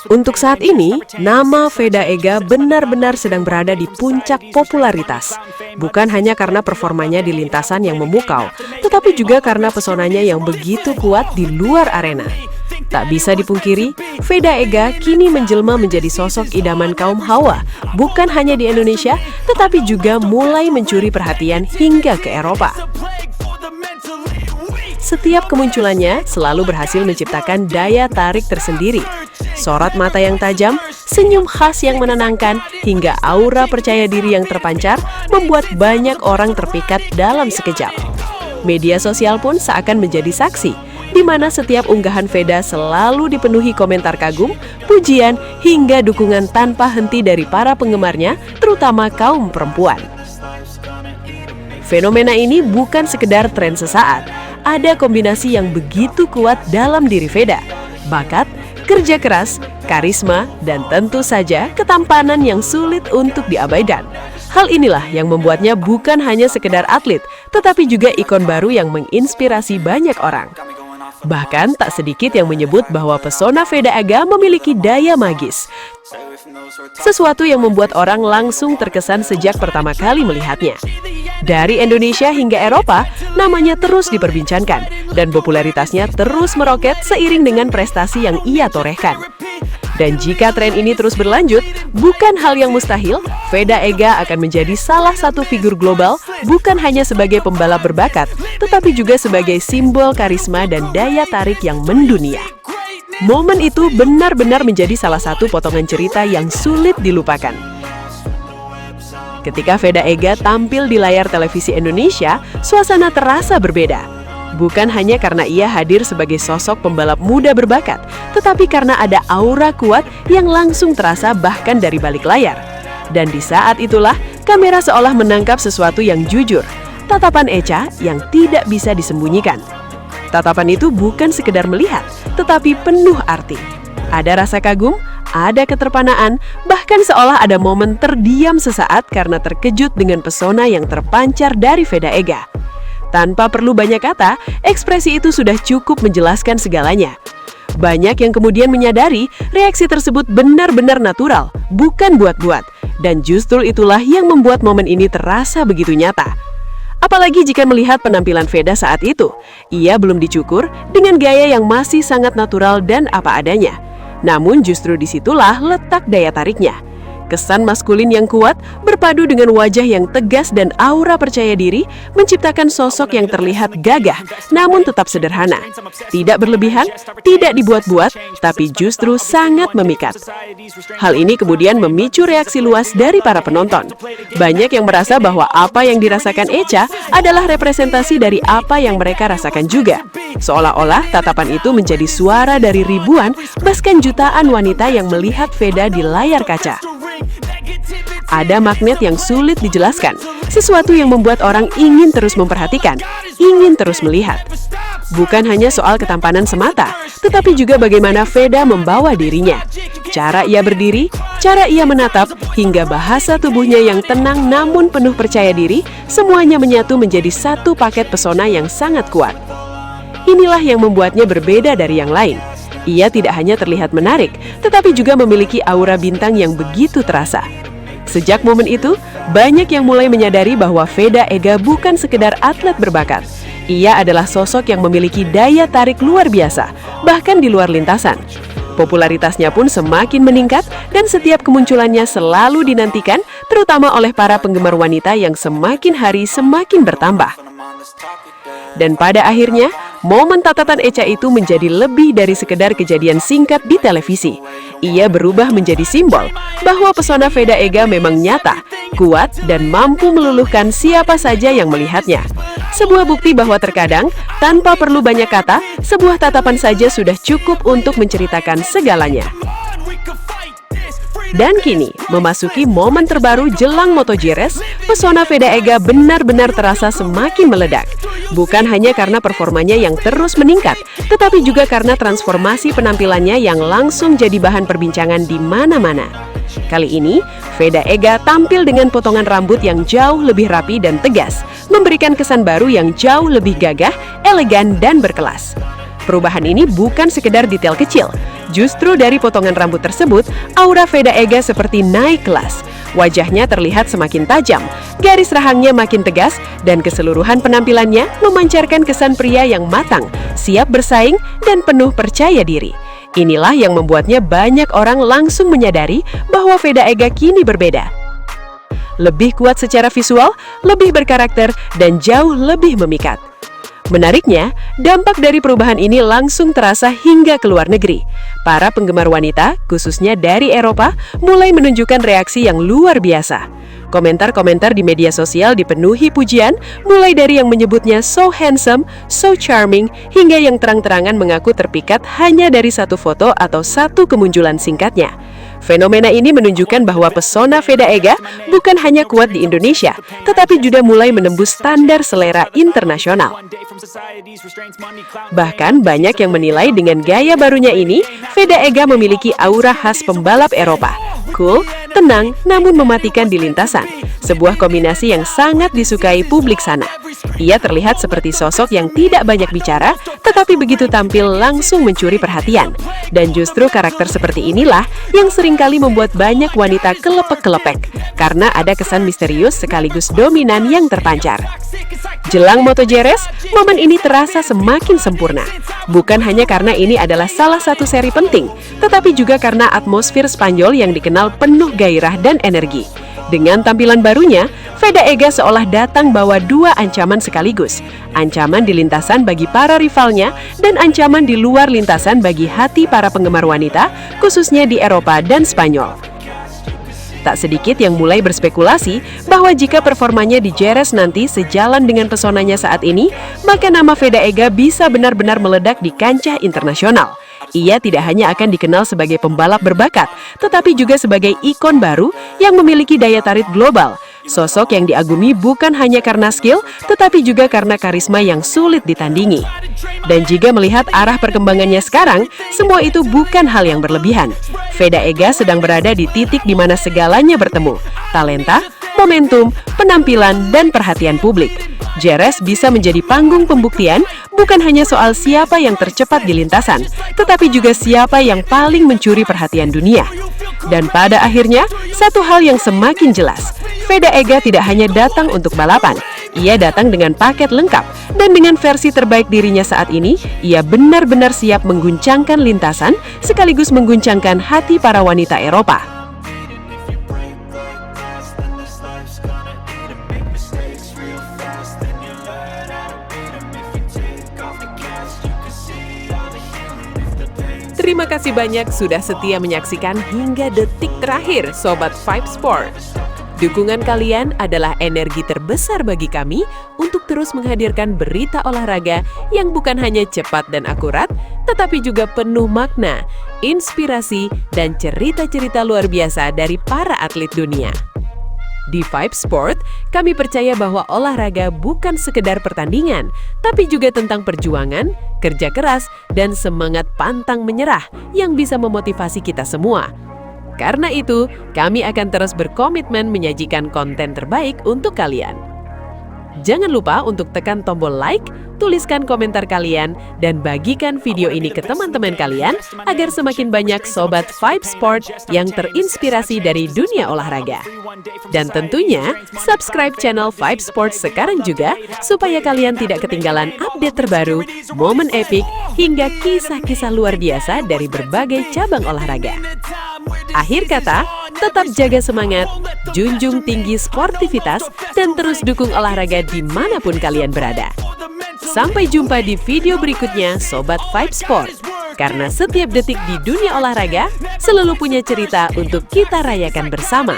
Untuk saat ini, nama Veda Ega benar-benar sedang berada di puncak popularitas. Bukan hanya karena performanya di lintasan yang memukau, tetapi juga karena pesonanya yang begitu kuat di luar arena. Tak bisa dipungkiri, Veda Ega kini menjelma menjadi sosok idaman kaum hawa, bukan hanya di Indonesia, tetapi juga mulai mencuri perhatian hingga ke Eropa. Setiap kemunculannya selalu berhasil menciptakan daya tarik tersendiri. Sorot mata yang tajam, senyum khas yang menenangkan, hingga aura percaya diri yang terpancar membuat banyak orang terpikat dalam sekejap. Media sosial pun seakan menjadi saksi, di mana setiap unggahan Veda selalu dipenuhi komentar kagum, pujian, hingga dukungan tanpa henti dari para penggemarnya, terutama kaum perempuan. Fenomena ini bukan sekedar tren sesaat, ada kombinasi yang begitu kuat dalam diri Veda: bakat, kerja keras, karisma, dan tentu saja ketampanan yang sulit untuk diabaikan. Hal inilah yang membuatnya bukan hanya sekedar atlet, tetapi juga ikon baru yang menginspirasi banyak orang. Bahkan tak sedikit yang menyebut bahwa pesona Veda Ega memiliki daya magis. Sesuatu yang membuat orang langsung terkesan sejak pertama kali melihatnya. Dari Indonesia hingga Eropa, namanya terus diperbincangkan, dan popularitasnya terus meroket seiring dengan prestasi yang ia torehkan. Dan jika tren ini terus berlanjut, bukan hal yang mustahil, Veda Ega akan menjadi salah satu figur global, bukan hanya sebagai pembalap berbakat, tetapi juga sebagai simbol karisma dan daya tarik yang mendunia. Momen itu benar-benar menjadi salah satu potongan cerita yang sulit dilupakan. Ketika Veda Ega tampil di layar televisi Indonesia, suasana terasa berbeda. Bukan hanya karena ia hadir sebagai sosok pembalap muda berbakat, tetapi karena ada aura kuat yang langsung terasa bahkan dari balik layar. Dan di saat itulah, kamera seolah menangkap sesuatu yang jujur, tatapan Echa yang tidak bisa disembunyikan. Tatapan itu bukan sekedar melihat, tetapi penuh arti. Ada rasa kagum, ada keterpanaan, bahkan seolah ada momen terdiam sesaat karena terkejut dengan pesona yang terpancar dari Veda Ega. Tanpa perlu banyak kata, ekspresi itu sudah cukup menjelaskan segalanya. Banyak yang kemudian menyadari reaksi tersebut benar-benar natural, bukan buat-buat, dan justru itulah yang membuat momen ini terasa begitu nyata. Apalagi jika melihat penampilan Veda saat itu, ia belum dicukur dengan gaya yang masih sangat natural dan apa adanya. Namun justru disitulah letak daya tariknya. Kesan maskulin yang kuat berpadu dengan wajah yang tegas dan aura percaya diri menciptakan sosok yang terlihat gagah namun tetap sederhana. Tidak berlebihan, tidak dibuat-buat, tapi justru sangat memikat. Hal ini kemudian memicu reaksi luas dari para penonton. Banyak yang merasa bahwa apa yang dirasakan Echa adalah representasi dari apa yang mereka rasakan juga. Seolah-olah tatapan itu menjadi suara dari ribuan, bahkan jutaan wanita yang melihat Veda di layar kaca. Ada magnet yang sulit dijelaskan, sesuatu yang membuat orang ingin terus memperhatikan, ingin terus melihat. Bukan hanya soal ketampanan semata, tetapi juga bagaimana Veda membawa dirinya. Cara ia berdiri, cara ia menatap, hingga bahasa tubuhnya yang tenang namun penuh percaya diri, semuanya menyatu menjadi satu paket pesona yang sangat kuat. Inilah yang membuatnya berbeda dari yang lain. Ia tidak hanya terlihat menarik, tetapi juga memiliki aura bintang yang begitu terasa. Sejak momen itu, banyak yang mulai menyadari bahwa Veda Ega bukan sekedar atlet berbakat. Ia adalah sosok yang memiliki daya tarik luar biasa, bahkan di luar lintasan. Popularitasnya pun semakin meningkat dan setiap kemunculannya selalu dinantikan, terutama oleh para penggemar wanita yang semakin hari semakin bertambah. Dan pada akhirnya, momen tatatan Echa itu menjadi lebih dari sekedar kejadian singkat di televisi. Ia berubah menjadi simbol bahwa pesona Veda Ega memang nyata, kuat, dan mampu meluluhkan siapa saja yang melihatnya. Sebuah bukti bahwa terkadang, tanpa perlu banyak kata, sebuah tatapan saja sudah cukup untuk menceritakan segalanya. Dan kini, memasuki momen terbaru jelang MotoGP, pesona Veda Ega benar-benar terasa semakin meledak. Bukan hanya karena performanya yang terus meningkat, tetapi juga karena transformasi penampilannya yang langsung jadi bahan perbincangan di mana-mana. Kali ini, Veda Ega tampil dengan potongan rambut yang jauh lebih rapi dan tegas, memberikan kesan baru yang jauh lebih gagah, elegan, dan berkelas. Perubahan ini bukan sekedar detail kecil. Justru dari potongan rambut tersebut, aura Veda Ega seperti naik kelas. Wajahnya terlihat semakin tajam, garis rahangnya makin tegas, dan keseluruhan penampilannya memancarkan kesan pria yang matang, siap bersaing, dan penuh percaya diri. Inilah yang membuatnya banyak orang langsung menyadari bahwa Veda Ega kini berbeda. Lebih kuat secara visual, lebih berkarakter, dan jauh lebih memikat. Menariknya, dampak dari perubahan ini langsung terasa hingga ke luar negeri. Para penggemar wanita, khususnya dari Eropa, mulai menunjukkan reaksi yang luar biasa. Komentar-komentar di media sosial dipenuhi pujian, mulai dari yang menyebutnya so handsome, so charming, hingga yang terang-terangan mengaku terpikat hanya dari satu foto atau satu kemunculan singkatnya. Fenomena ini menunjukkan bahwa pesona Veda Ega bukan hanya kuat di Indonesia, tetapi juga mulai menembus standar selera internasional. Bahkan banyak yang menilai dengan gaya barunya ini, Veda Ega memiliki aura khas pembalap Eropa. Cool, tenang, namun mematikan di lintasan. Sebuah kombinasi yang sangat disukai publik sana. Ia terlihat seperti sosok yang tidak banyak bicara, tetapi begitu tampil langsung mencuri perhatian. Dan justru karakter seperti inilah yang seringkali membuat banyak wanita kelepek-kelepek, karena ada kesan misterius sekaligus dominan yang terpancar. Jelang MotoGP, momen ini terasa semakin sempurna. Bukan hanya karena ini adalah salah satu seri penting, tetapi juga karena atmosfer Spanyol yang dikenal penuh gairah dan energi. Dengan tampilan barunya, Veda Ega seolah datang bawa dua ancaman sekaligus. Ancaman di lintasan bagi para rivalnya dan ancaman di luar lintasan bagi hati para penggemar wanita, khususnya di Eropa dan Spanyol. Tak sedikit yang mulai berspekulasi bahwa jika performanya di Jerez nanti sejalan dengan pesonanya saat ini, maka nama Veda Ega bisa benar-benar meledak di kancah internasional. Ia tidak hanya akan dikenal sebagai pembalap berbakat, tetapi juga sebagai ikon baru yang memiliki daya tarik global. Sosok yang diagumi bukan hanya karena skill, tetapi juga karena karisma yang sulit ditandingi. Dan jika melihat arah perkembangannya sekarang, semua itu bukan hal yang berlebihan. Veda Ega sedang berada di titik di mana segalanya bertemu. Talenta, momentum, penampilan, dan perhatian publik. Jerez bisa menjadi panggung pembuktian bukan hanya soal siapa yang tercepat di lintasan, tetapi juga siapa yang paling mencuri perhatian dunia. Dan pada akhirnya, satu hal yang semakin jelas, Veda Ega tidak hanya datang untuk balapan, ia datang dengan paket lengkap, dan dengan versi terbaik dirinya saat ini, ia benar-benar siap mengguncangkan lintasan, sekaligus mengguncangkan hati para wanita Eropa. Terima kasih banyak sudah setia menyaksikan hingga detik terakhir Sobat Vibe Sport. Dukungan kalian adalah energi terbesar bagi kami untuk terus menghadirkan berita olahraga yang bukan hanya cepat dan akurat, tetapi juga penuh makna, inspirasi, dan cerita-cerita luar biasa dari para atlet dunia. Di Vibe Sport, kami percaya bahwa olahraga bukan sekedar pertandingan, tapi juga tentang perjuangan, kerja keras, dan semangat pantang menyerah yang bisa memotivasi kita semua. Karena itu, kami akan terus berkomitmen menyajikan konten terbaik untuk kalian. Jangan lupa untuk tekan tombol like, tuliskan komentar kalian, dan bagikan video ini ke teman-teman kalian agar semakin banyak Sobat Vibe Sport yang terinspirasi dari dunia olahraga. Dan tentunya, subscribe channel Vibe Sport sekarang juga supaya kalian tidak ketinggalan update terbaru, momen epik, hingga kisah-kisah luar biasa dari berbagai cabang olahraga. Akhir kata, tetap jaga semangat, junjung tinggi sportivitas, dan terus dukung olahraga dimanapun kalian berada. Sampai jumpa di video berikutnya Sobat Vibe Sport. Karena setiap detik di dunia olahraga selalu punya cerita untuk kita rayakan bersama.